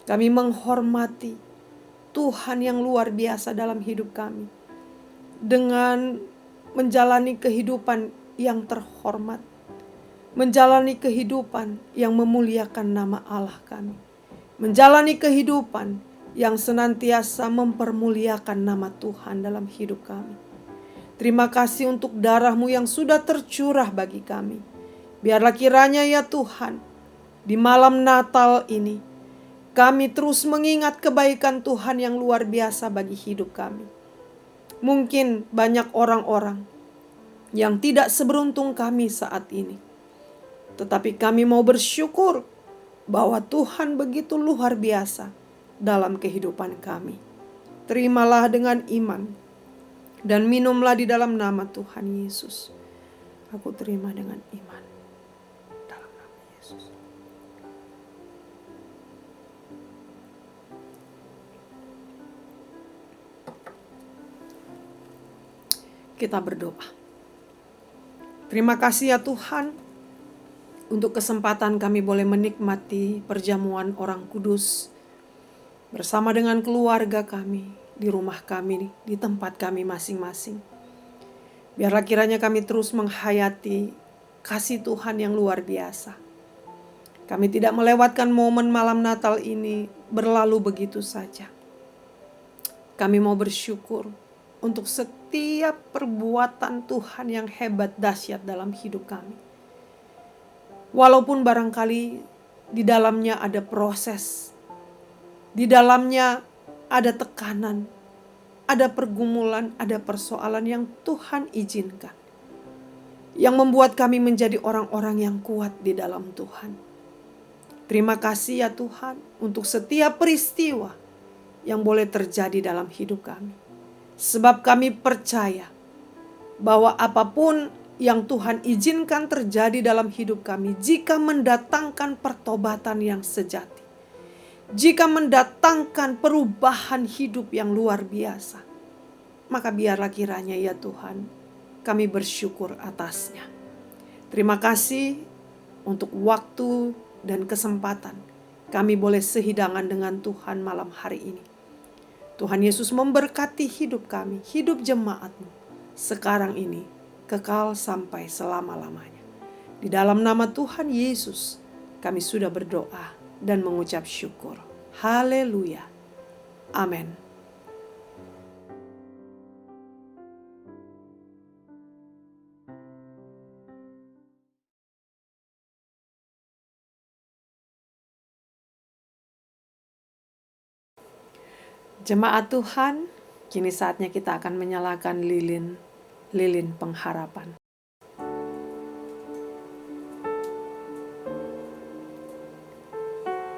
Kami menghormati Tuhan yang luar biasa dalam hidup kami dengan menjalani kehidupan yang terhormat, menjalani kehidupan yang memuliakan nama Allah kami, menjalani kehidupan yang senantiasa mempermuliakan nama Tuhan dalam hidup kami. Terima kasih untuk darah-Mu yang sudah tercurah bagi kami. Biarlah kiranya ya Tuhan, di malam Natal ini, kami terus mengingat kebaikan Tuhan yang luar biasa bagi hidup kami. Mungkin banyak orang-orang yang tidak seberuntung kami saat ini, tetapi kami mau bersyukur bahwa Tuhan begitu luar biasa dalam kehidupan kami. Terimalah dengan iman dan minumlah di dalam nama Tuhan Yesus. Aku terima dengan iman dalam nama Yesus. Kita berdoa. Terima kasih ya Tuhan untuk kesempatan kami boleh menikmati perjamuan orang kudus bersama dengan keluarga kami, di rumah kami, di tempat kami masing-masing. Biarlah kiranya kami terus menghayati kasih Tuhan yang luar biasa. Kami tidak melewatkan momen malam Natal ini berlalu begitu saja. Kami mau bersyukur untuk setiap perbuatan Tuhan yang hebat dahsyat dalam hidup kami. Walaupun barangkali di dalamnya ada proses, di dalamnya ada tekanan, ada pergumulan, ada persoalan yang Tuhan izinkan, yang membuat kami menjadi orang-orang yang kuat di dalam Tuhan. Terima kasih ya Tuhan untuk setiap peristiwa yang boleh terjadi dalam hidup kami. Sebab kami percaya bahwa apapun yang Tuhan izinkan terjadi dalam hidup kami, jika mendatangkan pertobatan yang sejati, jika mendatangkan perubahan hidup yang luar biasa, maka biarlah kiranya ya Tuhan, kami bersyukur atasnya. Terima kasih untuk waktu dan kesempatan kami boleh sehidangan dengan Tuhan malam hari ini. Tuhan Yesus memberkati hidup kami, hidup jemaat-Mu sekarang ini, kekal sampai selama-lamanya. Di dalam nama Tuhan Yesus, kami sudah berdoa dan mengucap syukur. Haleluya. Amin. Jemaat Tuhan, kini saatnya kita akan menyalakan lilin pengharapan.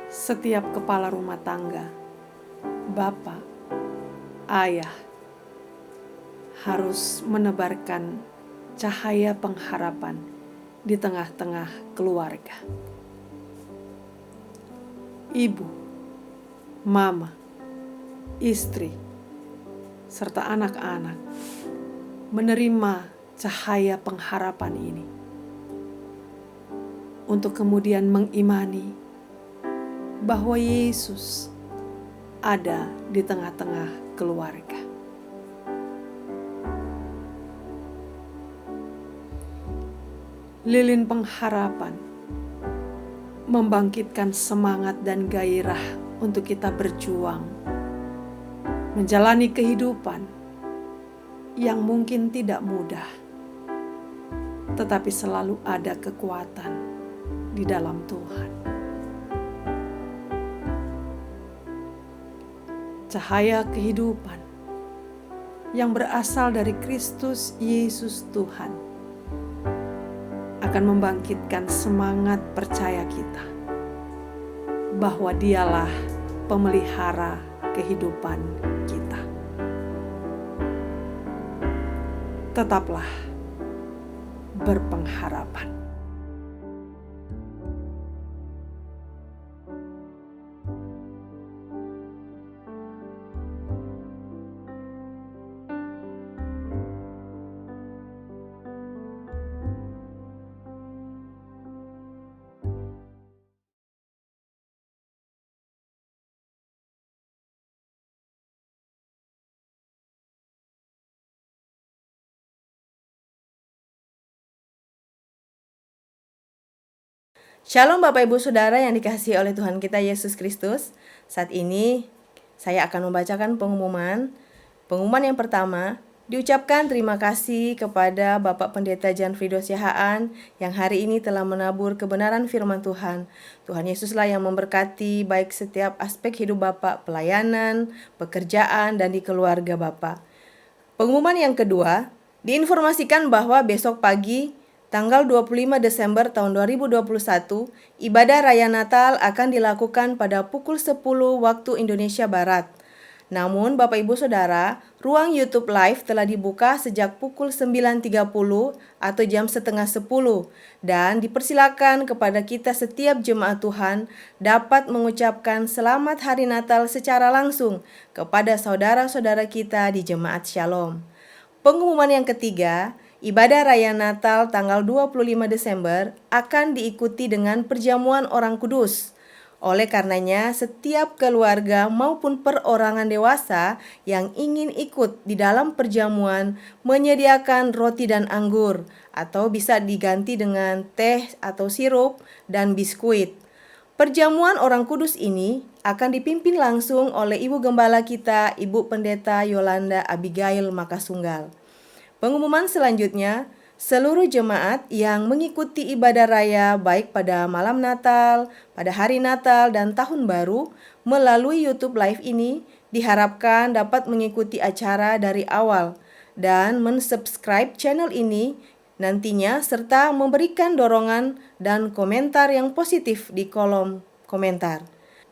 Setiap kepala rumah tangga, bapak, ayah, harus menebarkan cahaya pengharapan di tengah-tengah keluarga. Ibu, mama, istri, serta anak-anak menerima cahaya pengharapan ini untuk kemudian mengimani bahwa Yesus ada di tengah-tengah keluarga. Lilin pengharapan membangkitkan semangat dan gairah untuk kita berjuang menjalani kehidupan yang mungkin tidak mudah, tetapi selalu ada kekuatan di dalam Tuhan. Cahaya kehidupan yang berasal dari Kristus Yesus Tuhan akan membangkitkan semangat percaya kita bahwa Dialah pemelihara kehidupan kita. Tetaplah berpengharapan. Shalom Bapak Ibu Saudara yang dikasihi oleh Tuhan kita Yesus Kristus. Saat ini saya akan membacakan pengumuman. Pengumuman yang pertama, diucapkan terima kasih kepada Bapak Pendeta Jan Frido Siahaan yang hari ini telah menabur kebenaran firman Tuhan. Tuhan Yesuslah yang memberkati baik setiap aspek hidup Bapak, pelayanan, pekerjaan, dan di keluarga Bapak. Pengumuman yang kedua, diinformasikan bahwa besok pagi tanggal 25 Desember tahun 2021, ibadah Raya Natal akan dilakukan pada pukul 10 waktu Indonesia Barat. Namun Bapak Ibu Saudara, ruang YouTube Live telah dibuka sejak pukul 9.30 atau jam setengah 10 dan dipersilakan kepada kita setiap jemaat Tuhan dapat mengucapkan selamat hari Natal secara langsung kepada saudara-saudara kita di Jemaat Shalom. Pengumuman yang ketiga, ibadah Raya Natal tanggal 25 Desember akan diikuti dengan perjamuan orang kudus. Oleh karenanya, setiap keluarga maupun perorangan dewasa yang ingin ikut di dalam perjamuan menyediakan roti dan anggur, atau bisa diganti dengan teh atau sirup dan biskuit. Perjamuan orang kudus ini akan dipimpin langsung oleh Ibu Gembala kita, Ibu Pendeta Yolanda Abigail Makasunggal. Pengumuman selanjutnya, seluruh jemaat yang mengikuti ibadah raya baik pada malam Natal, pada hari Natal, dan Tahun Baru melalui YouTube Live ini diharapkan dapat mengikuti acara dari awal dan mensubscribe channel ini nantinya serta memberikan dorongan dan komentar yang positif di kolom komentar.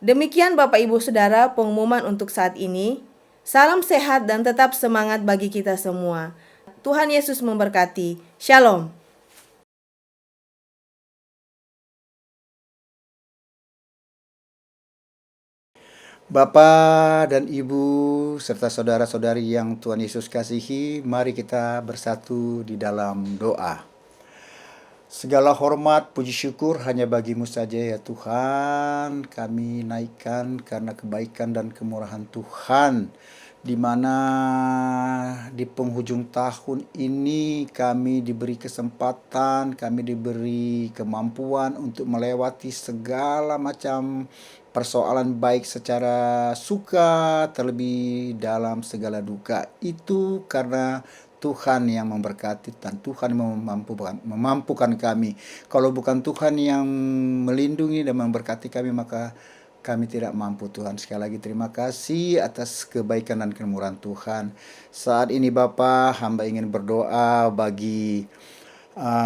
Demikian Bapak Ibu Saudara pengumuman untuk saat ini. Salam sehat dan tetap semangat bagi kita semua. Tuhan Yesus memberkati. Shalom. Bapak dan Ibu serta saudara-saudari yang Tuhan Yesus kasihi, mari kita bersatu di dalam doa. Segala hormat, puji syukur hanya bagi-Mu saja ya Tuhan. Kami naikkan karena kebaikan dan kemurahan Tuhan, di mana di penghujung tahun ini kami diberi kesempatan, kami diberi kemampuan untuk melewati segala macam persoalan, baik secara suka terlebih dalam segala duka. Itu karena Tuhan yang memberkati dan Tuhan yang memampukan kami. Kalau bukan Tuhan yang melindungi dan memberkati kami, maka kami tidak mampu Tuhan. Sekali lagi terima kasih atas kebaikan dan kemurahan Tuhan. Saat ini Bapa, hamba ingin berdoa bagi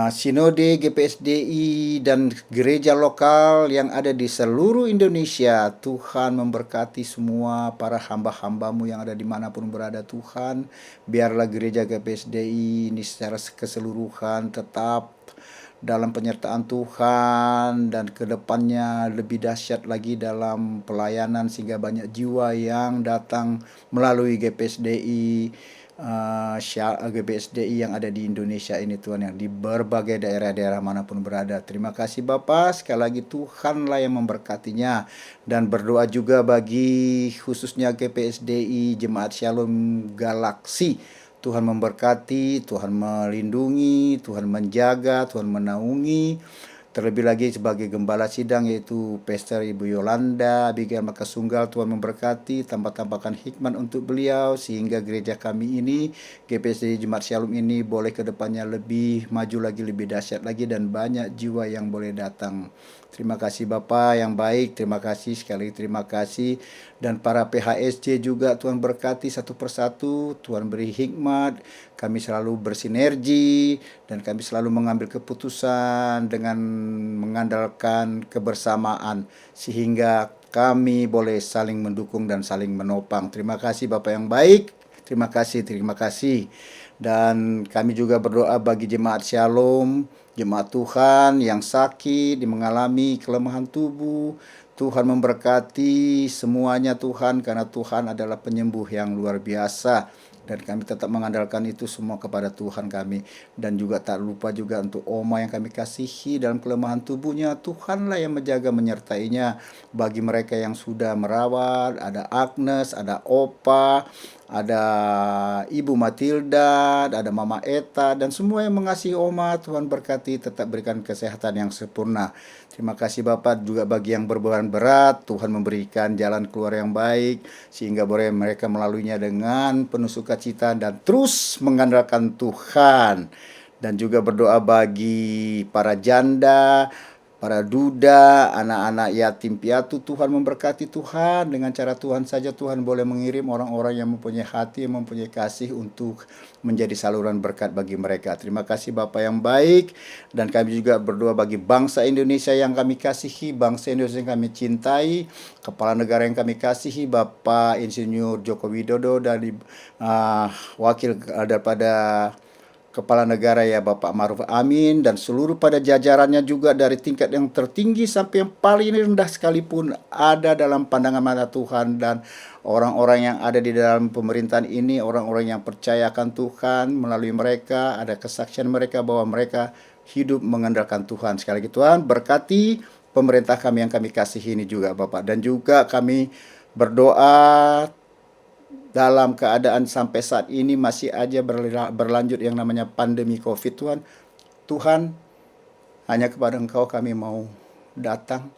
Sinode GPSDI dan gereja lokal yang ada di seluruh Indonesia. Tuhan memberkati semua para hamba-hamba-Mu yang ada dimanapun berada Tuhan. Biarlah gereja GPSDI ini secara keseluruhan tetap dalam penyertaan Tuhan, dan kedepannya lebih dahsyat lagi dalam pelayanan sehingga banyak jiwa yang datang melalui GPSDI. GPSDI yang ada di Indonesia ini Tuhan, yang di berbagai daerah-daerah manapun berada. Terima kasih Bapa, sekali lagi Tuhanlah yang memberkatinya. Dan berdoa juga bagi khususnya GPSDI Jemaat Shalom Galaksi. Tuhan memberkati, Tuhan melindungi, Tuhan menjaga, Tuhan menaungi. Terlebih lagi sebagai gembala sidang yaitu Pastor Ibu Yolanda Abigail Makasunggal, Tuhan memberkati, tambah-tambahkan hikmat untuk beliau sehingga gereja kami ini, GPSD Jemaat Shalom ini boleh ke depannya lebih maju lagi, lebih dahsyat lagi, dan banyak jiwa yang boleh datang. Terima kasih Bapak yang baik, terima kasih sekali, terima kasih. Dan para PHSC juga Tuhan berkati satu persatu, Tuhan beri hikmat, kami selalu bersinergi, dan kami selalu mengambil keputusan dengan mengandalkan kebersamaan, sehingga kami boleh saling mendukung dan saling menopang. Terima kasih Bapak yang baik, terima kasih, terima kasih. Dan kami juga berdoa bagi jemaat Shalom, jemaat Tuhan yang sakit, mengalami kelemahan tubuh. Tuhan memberkati semuanya Tuhan, karena Tuhan adalah penyembuh yang luar biasa. Dan kami tetap mengandalkan itu semua kepada Tuhan kami. Dan juga tak lupa juga untuk Oma yang kami kasihi dalam kelemahan tubuhnya. Tuhanlah yang menjaga menyertainya. Bagi mereka yang sudah merawat, ada Agnes, ada Opa, ada Ibu Matilda, ada Mama Eta, dan semua yang mengasihi Oma, Tuhan berkati, tetap berikan kesehatan yang sempurna. Terima kasih Bapak juga bagi yang berbeban berat, Tuhan memberikan jalan keluar yang baik, sehingga boleh mereka melaluinya dengan penuh sukacita dan terus mengandalkan Tuhan. Dan juga berdoa bagi para janda, para duda, anak-anak yatim piatu. Tuhan memberkati Tuhan. Dengan cara Tuhan saja Tuhan boleh mengirim orang-orang yang mempunyai hati, yang mempunyai kasih untuk menjadi saluran berkat bagi mereka. Terima kasih Bapak yang baik. Dan kami juga berdoa bagi bangsa Indonesia yang kami kasihi, bangsa Indonesia yang kami cintai, kepala negara yang kami kasihi, Bapak Insinyur Joko Widodo, dan wakil daripada Kepala Negara ya Bapak Ma'ruf Amin, dan seluruh pada jajarannya juga dari tingkat yang tertinggi sampai yang paling rendah sekalipun ada dalam pandangan mata Tuhan. Dan orang-orang yang ada di dalam pemerintahan ini, orang-orang yang percaya akan Tuhan, melalui mereka ada kesaksian mereka bahwa mereka hidup mengandalkan Tuhan. Sekali lagi Tuhan berkati pemerintah kami yang kami kasihi ini juga Bapak. Dan juga kami berdoa dalam keadaan sampai saat ini masih aja berlanjut yang namanya pandemi COVID Tuhan. Tuhan, hanya kepada Engkau kami mau datang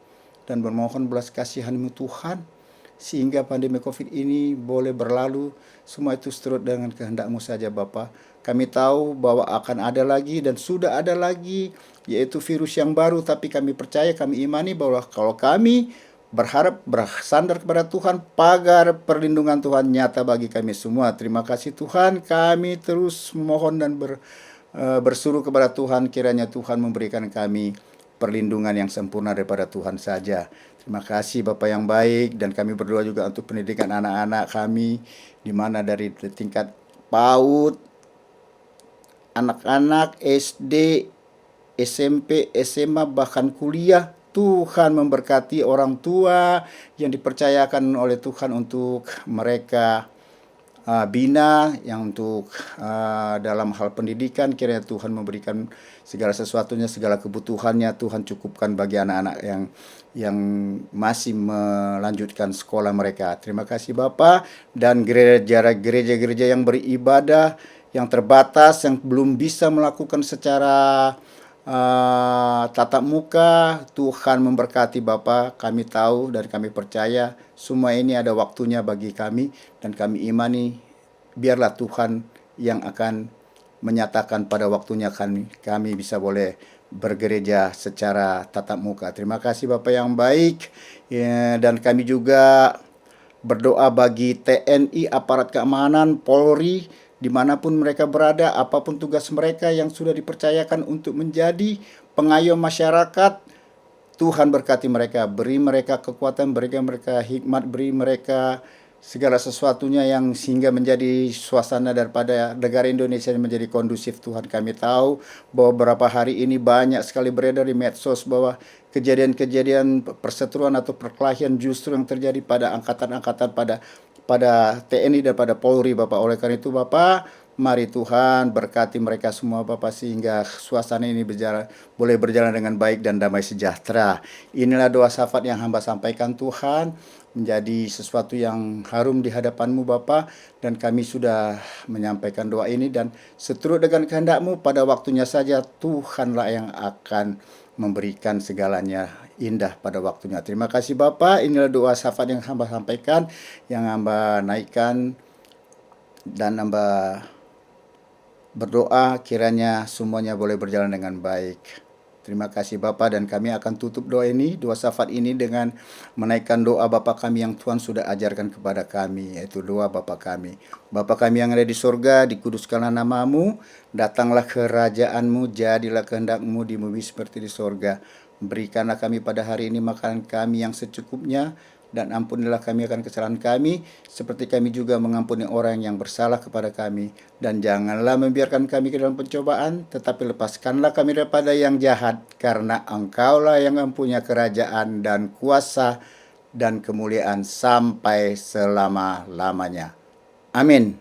dan bermohon belas kasihan-Mu Tuhan, sehingga pandemi COVID ini boleh berlalu. Semua itu seturut dengan kehendak-Mu saja Bapa. Kami tahu bahwa akan ada lagi dan sudah ada lagi, yaitu virus yang baru, tapi kami percaya, kami imani bahwa kalau kami berharap bersandar kepada Tuhan, pagar perlindungan Tuhan nyata bagi kami semua. Terima kasih Tuhan, kami terus memohon dan bersuruh kepada Tuhan, kiranya Tuhan memberikan kami perlindungan yang sempurna daripada Tuhan saja. Terima kasih Bapak yang baik, dan kami berdoa juga untuk pendidikan anak-anak kami, di mana dari tingkat PAUD, anak-anak SD, SMP, SMA, bahkan kuliah. Tuhan memberkati orang tua yang dipercayakan oleh Tuhan untuk mereka bina, yang untuk dalam hal pendidikan, kiranya Tuhan memberikan segala sesuatunya, segala kebutuhannya Tuhan cukupkan bagi anak-anak yang masih melanjutkan sekolah mereka. Terima kasih Bapa, dan gereja-gereja yang beribadah yang terbatas, yang belum bisa melakukan secara tatap muka, Tuhan memberkati Bapa. Kami tahu dan kami percaya semua ini ada waktunya bagi kami, dan kami imani biarlah Tuhan yang akan menyatakan pada waktunya kami bisa boleh bergereja secara tatap muka. Terima kasih Bapak yang baik, ya, dan kami juga berdoa bagi TNI, aparat keamanan, Polri, dimanapun mereka berada, apapun tugas mereka yang sudah dipercayakan untuk menjadi pengayom masyarakat. Tuhan berkati mereka, beri mereka kekuatan, beri mereka hikmat, beri mereka segala sesuatunya yang sehingga menjadi suasana daripada negara Indonesia menjadi kondusif. Tuhan, kami tahu bahwa beberapa hari ini banyak sekali beredar di medsos bahwa kejadian-kejadian perseteruan atau perkelahian justru yang terjadi pada angkatan-angkatan, pada TNI dan pada Polri, Bapak. Oleh karena itu Bapak, mari Tuhan berkati mereka semua Bapak, sehingga suasana ini boleh berjalan dengan baik dan damai sejahtera. Inilah doa syafaat yang hamba sampaikan Tuhan, menjadi sesuatu yang harum di hadapan-Mu Bapa, dan kami sudah menyampaikan doa ini, dan seturut dengan kehendak-Mu pada waktunya saja Tuhanlah yang akan memberikan segalanya indah pada waktunya. Terima kasih Bapa, inilah doa syafaat yang hamba sampaikan, yang hamba naikkan, dan hamba berdoa kiranya semuanya boleh berjalan dengan baik. Terima kasih Bapa, dan kami akan tutup doa syafaat ini dengan menaikkan doa Bapa kami yang Tuhan sudah ajarkan kepada kami, yaitu doa Bapa kami. Bapa kami yang ada di surga, dikuduskanlah nama-Mu, datanglah kerajaan-Mu, jadilah kehendak-Mu di bumi seperti di surga. Berikanlah kami pada hari ini makanan kami yang secukupnya, dan ampunilah kami akan kesalahan kami, seperti kami juga mengampuni orang yang bersalah kepada kami. Dan janganlah membiarkan kami ke dalam pencobaan, tetapi lepaskanlah kami daripada yang jahat, karena Engkaulah yang mempunyai kerajaan dan kuasa dan kemuliaan sampai selama-lamanya. Amin.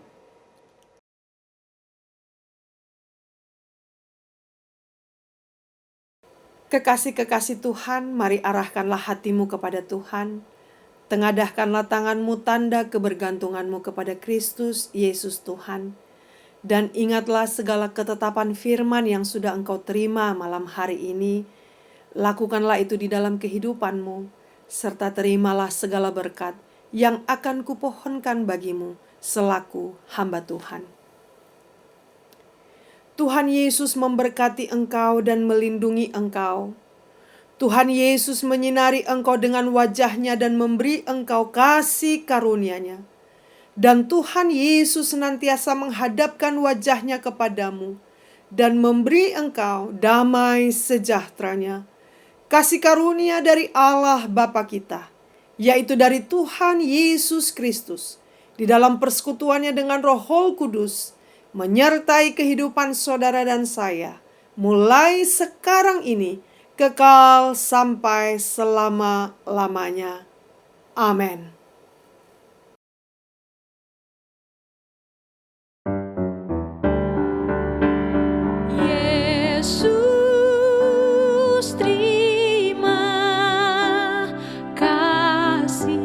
Kekasih-kekasih Tuhan, mari arahkanlah hatimu kepada Tuhan. Tengadahkanlah tanganmu tanda kebergantunganmu kepada Kristus Yesus Tuhan. Dan ingatlah segala ketetapan firman yang sudah engkau terima malam hari ini. Lakukanlah itu di dalam kehidupanmu, serta terimalah segala berkat yang akan kupohonkan bagimu selaku hamba Tuhan. Tuhan Yesus memberkati engkau dan melindungi engkau. Tuhan Yesus menyinari engkau dengan wajah-Nya dan memberi engkau kasih karunia-Nya. Dan Tuhan Yesus senantiasa menghadapkan wajah-Nya kepadamu dan memberi engkau damai sejahtera-Nya. Kasih karunia dari Allah Bapa kita, yaitu dari Tuhan Yesus Kristus, di dalam persekutuannya dengan Roh Kudus, menyertai kehidupan saudara dan saya, mulai sekarang ini, kekal sampai selama-lamanya. Amin. Yesus, terima kasih.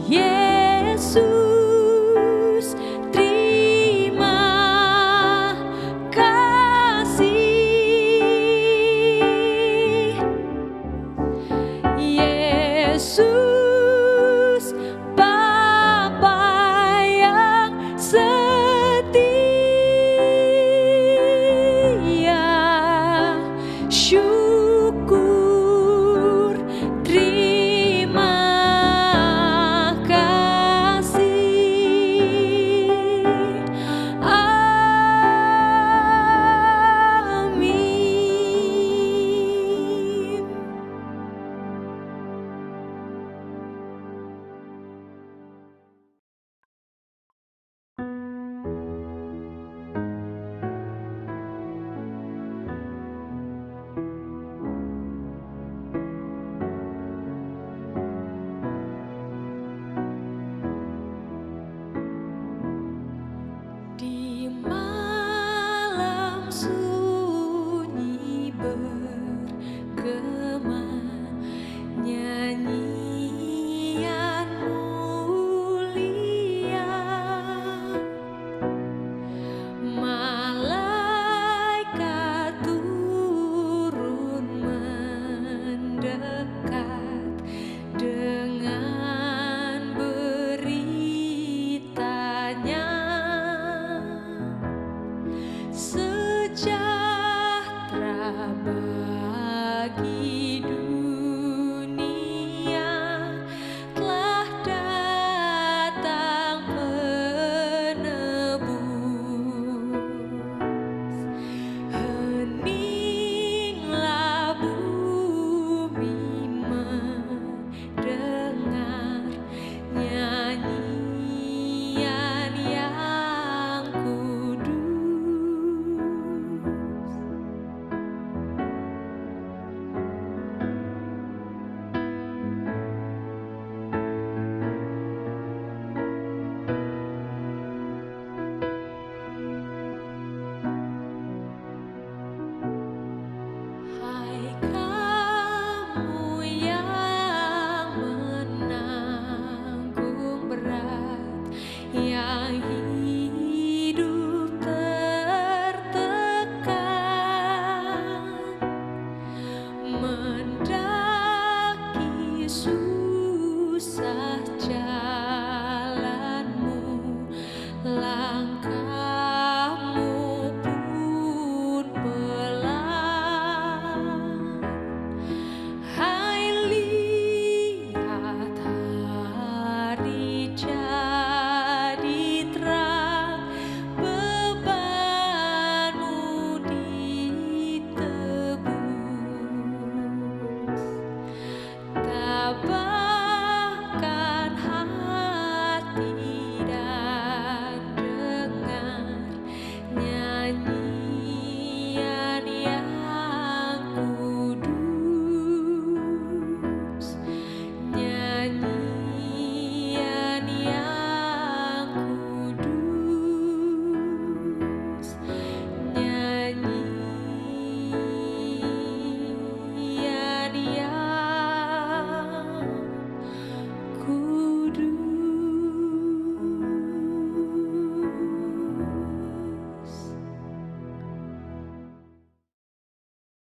Yesus.